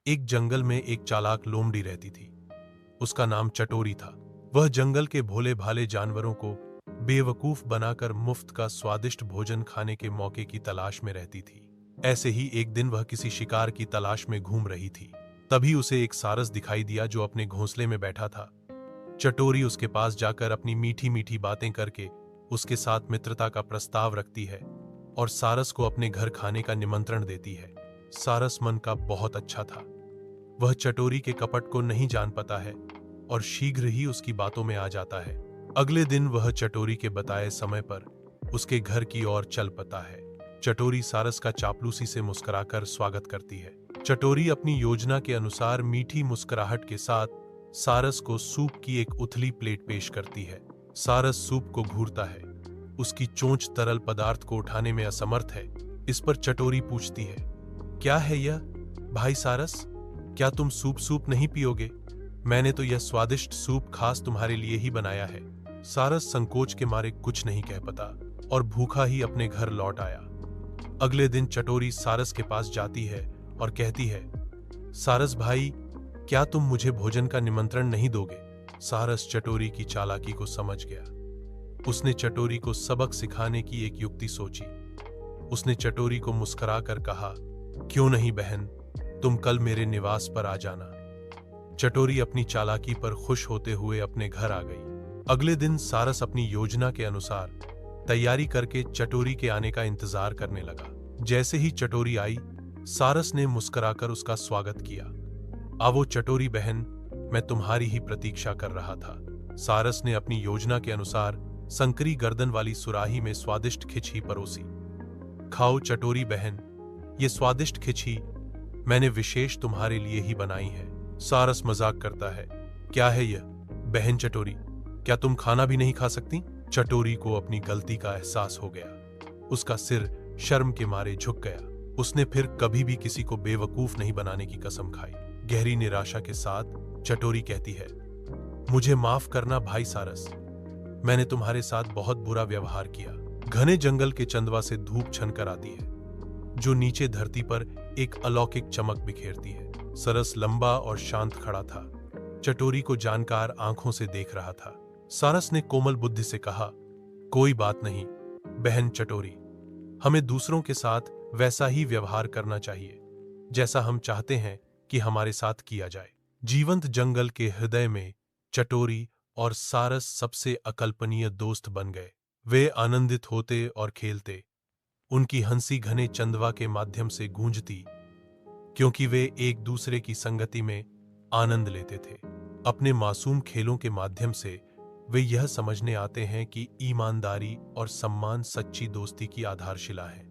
एक जंगल में एक चालाक लोमड़ी रहती थी। उसका नाम चटोरी था। वह जंगल के भोले भाले जानवरों को बेवकूफ बनाकर मुफ्त का स्वादिष्ट भोजन खाने के मौके की तलाश में रहती थी। ऐसे ही एक दिन वह किसी शिकार की तलाश में घूम रही थी। तभी उसे एक सारस दिखाई दिया जो अपने घोंसले में बैठा था। चटोरी उसके पास जाकर अपनी मीठी मीठी बातें करके उसके साथ मित्रता का प्रस्ताव रखती है और सारस को अपने घर खाने का निमंत्रण देती है। सारस मन का बहुत अच्छा था। वह चटोरी के कपट को नहीं जान पाता है और शीघ्र ही उसकी बातों में आ जाता है। अगले दिन वह चटोरी के बताए समय पर उसके घर की ओर चल पड़ता है। चटोरी सारस का चापलूसी से मुस्कुराकर स्वागत करती है। चटोरी अपनी योजना के अनुसार मीठी मुस्कुराहट के साथ सारस को सूप की एक उथली प्लेट पेश करती है। सारस सूप को घूरता है। उसकी चोंच तरल पदार्थ को उठाने में असमर्थ है। इस पर चटोरी पूछती है, क्या है यह भाई सारस? क्या तुम सूप नहीं पियोगे? मैंने तो यह स्वादिष्ट सूप खास तुम्हारे लिए ही बनाया है। सारस संकोच के मारे कुछ नहीं कह पाता और भूखा ही अपने घर लौट आया। अगले दिन चटोरी सारस के पास जाती है और कहती है, सारस भाई, क्या तुम मुझे भोजन का निमंत्रण नहीं दोगे? सारस चटोरी की चालाकी को समझ गया। उसने चटोरी को सबक सिखाने की एक युक्ति सोची। उसने चटोरी को मुस्कुराकर कहा, क्यों नहीं बहन, तुम कल मेरे निवास पर आ जाना। चटोरी अपनी चालाकी पर खुश होते हुए अपने घर आ गई। अगले दिन सारस अपनी योजना के अनुसार तैयारी करके चटोरी के आने का इंतजार करने लगा। जैसे ही चटोरी आई, सारस ने मुस्कुराकर उसका स्वागत किया। आवो चटोरी बहन, मैं तुम्हारी ही प्रतीक्षा कर रहा था। सारस ने अपनी योजना के अनुसार संकरी गर्दन वाली सुराही में स्वादिष्ट खिचड़ी परोसी। खाओ चटोरी बहन, ये स्वादिष्ट खिचड़ी मैंने विशेष तुम्हारे लिए ही बनाई है। सारस मजाक करता है, क्या है यह बहन चटोरी? क्या तुम खाना भी नहीं खा सकती? चटोरी को अपनी गलती का एहसास हो गया। उसका सिर शर्म के मारे झुक गया। उसने फिर कभी भी किसी को बेवकूफ नहीं बनाने की कसम खाई। गहरी निराशा के साथ चटोरी कहती है, मुझे माफ करना भाई सारस, मैंने तुम्हारे साथ बहुत बुरा व्यवहार किया। घने जंगल के चंदवा से धूप छनकर आती है जो नीचे धरती पर एक अलौकिक चमक बिखेरती है। सरस लंबा और शांत खड़ा था। चटोरी को जानकार आंखों से देख रहा था। सारस ने कोमल बुद्धि से कहा, कोई बात नहीं बहन चटोरी, हमें दूसरों के साथ वैसा ही व्यवहार करना चाहिए जैसा हम चाहते हैं कि हमारे साथ किया जाए। जीवंत जंगल के हृदय में चटोरी और सारस सबसे अकल्पनीय दोस्त बन गए। वे आनंदित होते और खेलते। उनकी हंसी घने चंदवा के माध्यम से गूंजती, क्योंकि वे एक दूसरे की संगति में आनंद लेते थे। अपने मासूम खेलों के माध्यम से वे यह समझने आते हैं कि ईमानदारी और सम्मान सच्ची दोस्ती की आधारशिला है।